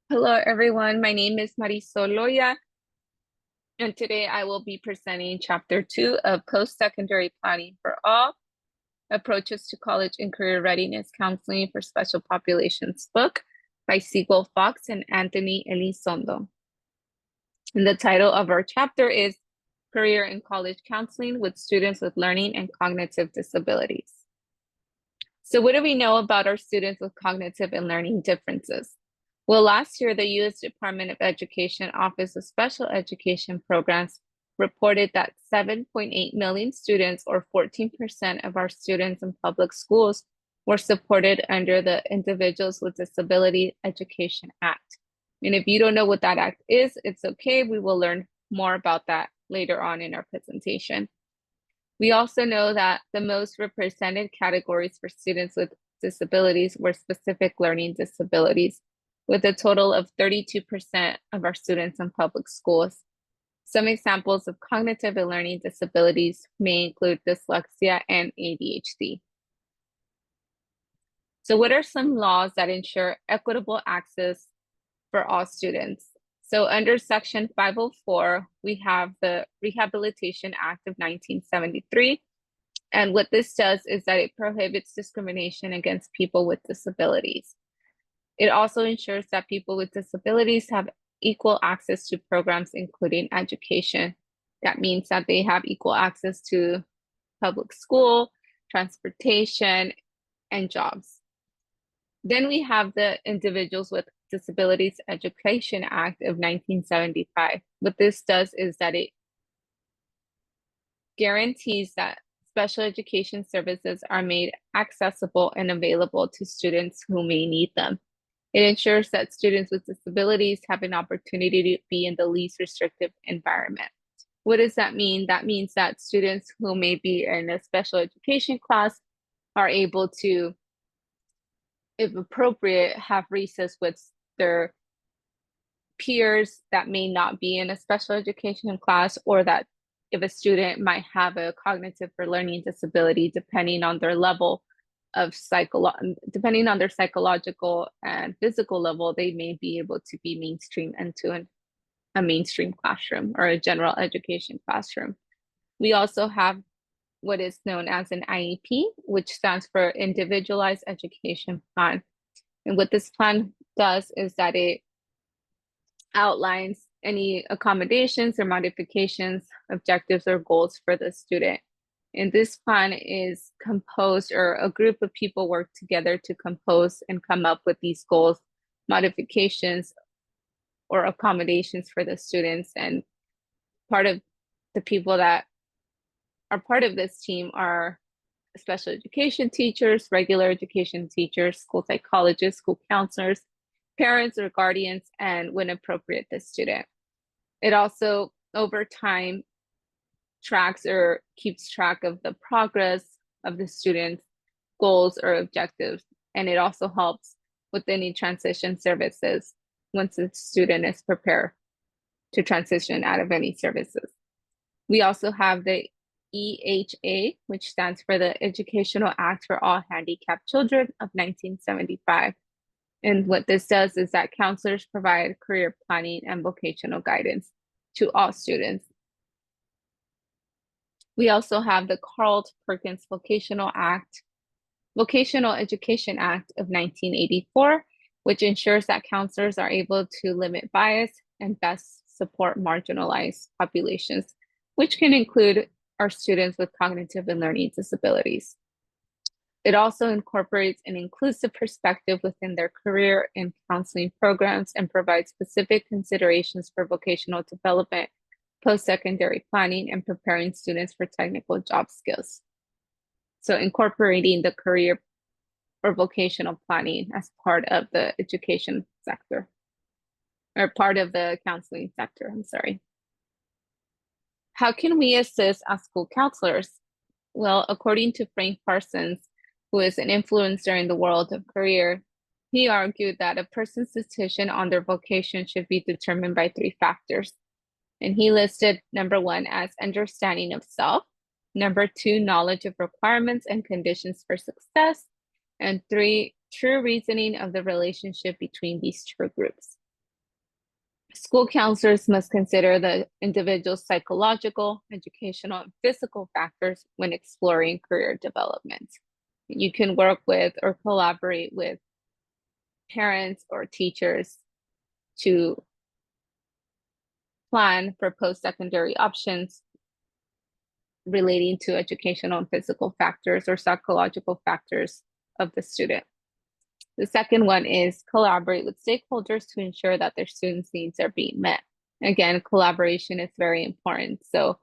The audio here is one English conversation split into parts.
Hello, everyone. My name is Marisol Loya, and today I will be presenting Chapter 2 of Post-Secondary Planning for All, Approaches to College and Career Readiness Counseling for Special Populations book by Seagull Fox and Anthony Elizondo. And the title of our chapter is Career and College Counseling with Students with Learning and Cognitive Disabilities. So what do we know about our students with cognitive and learning differences? Well, last year, the U.S. Department of Education Office of Special Education Programs reported that 7.8 million students, or 14% of our students in public schools, were supported under the Individuals with Disability Education Act. And if you don't know what that act is, it's okay. We will learn more about that later on in our presentation. We also know that the most represented categories for students with disabilities were specific learning disabilities, with a total of 32% of our students in public schools. Some examples of cognitive and learning disabilities may include dyslexia and ADHD. So what are some laws that ensure equitable access for all students? So under Section 504, we have the Rehabilitation Act of 1973. And what this does is that it prohibits discrimination against people with disabilities. It also ensures that people with disabilities have equal access to programs, including education. That means that they have equal access to public school, transportation, and jobs. Then we have the Individuals with Disabilities Education Act of 1975. What this does is that it guarantees that special education services are made accessible and available to students who may need them. It ensures that students with disabilities have an opportunity to be in the least restrictive environment. What does that mean? That means that students who may be in a special education class are able to, if appropriate, have recess with their peers that may not be in a special education class, or that if a student might have a cognitive or learning disability, depending on their level of depending on their psychological and physical level, they may be able to be mainstreamed into a mainstream classroom or a general education classroom. We also have what is known as an IEP, which stands for Individualized Education Plan. And what this plan does is that it outlines any accommodations or modifications, objectives, or goals for the student. And this plan is composed, or a group of people work together to compose and come up with these goals, modifications, or accommodations for the students. And part of the people that are part of this team are special education teachers, regular education teachers, school psychologists, school counselors, parents or guardians, and when appropriate, the student. It also, over time, tracks or keeps track of the progress of the student's goals or objectives. And it also helps with any transition services once the student is prepared to transition out of any services. We also have the EHA, which stands for the Educational Act for All Handicapped Children of 1975. And what this does is that counselors provide career planning and vocational guidance to all students. We also have the Carl Perkins Vocational Education Act of 1984, which ensures that counselors are able to limit bias and best support marginalized populations, which can include our students with cognitive and learning disabilities. It also incorporates an inclusive perspective within their career and counseling programs and provides specific considerations for vocational development, post-secondary planning, and preparing students for technical job skills. So incorporating the career or vocational planning as part of the education sector, or part of the counseling sector, I'm sorry. How can we assist as school counselors? Well, according to Frank Parsons, who is an influencer in the world of career, he argued that a person's decision on their vocation should be determined by 3 factors. And he listed number 1 as understanding of self, number 2, knowledge of requirements and conditions for success, and 3, true reasoning of the relationship between these two groups. School counselors must consider the individual's psychological, educational, and physical factors when exploring career development. You can work with or collaborate with parents or teachers to plan for post-secondary options relating to educational and physical factors or psychological factors of the student. The second one is collaborate with stakeholders to ensure that their students' needs are being met. Again, collaboration is very important. So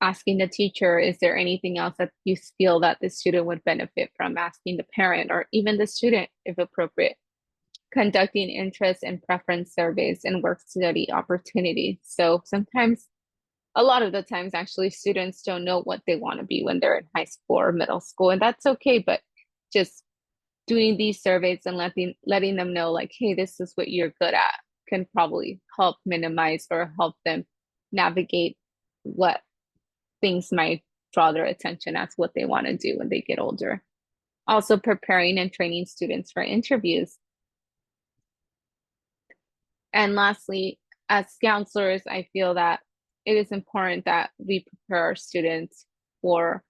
asking the teacher, is there anything else that you feel that the student would benefit from? Asking the parent or even the student, if appropriate. Conducting interest and preference surveys and work study opportunities. So sometimes, a lot of the times actually, students don't know what they want to be when they're in high school or middle school, and that's okay, but just doing these surveys and letting them know like, hey, this is what you're good at can probably help minimize or help them navigate what things might draw their attention as what they want to do when they get older. Also preparing and training students for interviews. And lastly, as counselors, I feel that it is important that we prepare our students for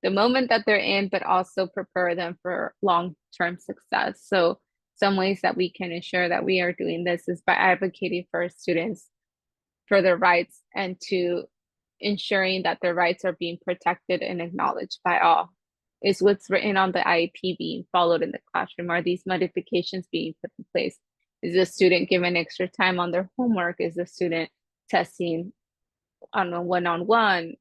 the moment that they're in, but also prepare them for long-term success. So some ways that we can ensure that we are doing this is by advocating for our students for their rights and to ensuring that their rights are being protected and acknowledged by all. Is what's written on the IEP being followed in the classroom? Are these modifications being put in place? Is the student given extra time on their homework? Is the student testing on a one-on-one?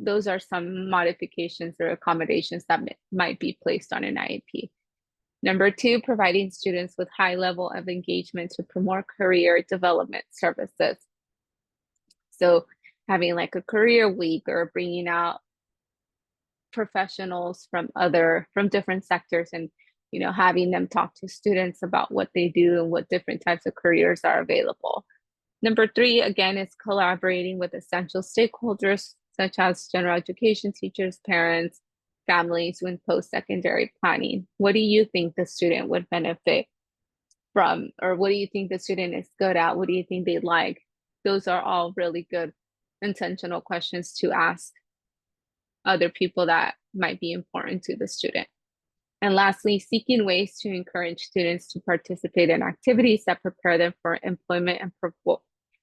Those are some modifications or accommodations that might be placed on an IEP. Number two, providing students with high level of engagement to promote career development services. So having like a career week or bringing out professionals from different sectors and having them talk to students about what they do and what different types of careers are available. Number three, again, is collaborating with essential stakeholders such as general education teachers, parents, families when post-secondary planning. What do you think the student would benefit from, or what do you think the student is good at? What do you think they like? Those are all really good intentional questions to ask other people that might be important to the student. And lastly, seeking ways to encourage students to participate in activities that prepare them for employment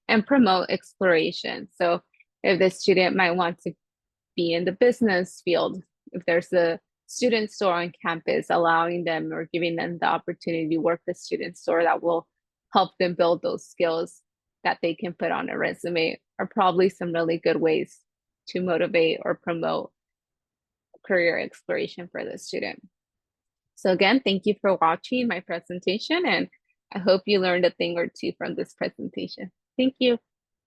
and promote exploration. So if the student might want to be in the business field, if there's a student store on campus, allowing them or giving them the opportunity to work the student store, that will help them build those skills that they can put on a resume, are probably some really good ways to motivate or promote career exploration for the student. So again, thank you for watching my presentation, and I hope you learned a thing or two from this presentation. Thank you.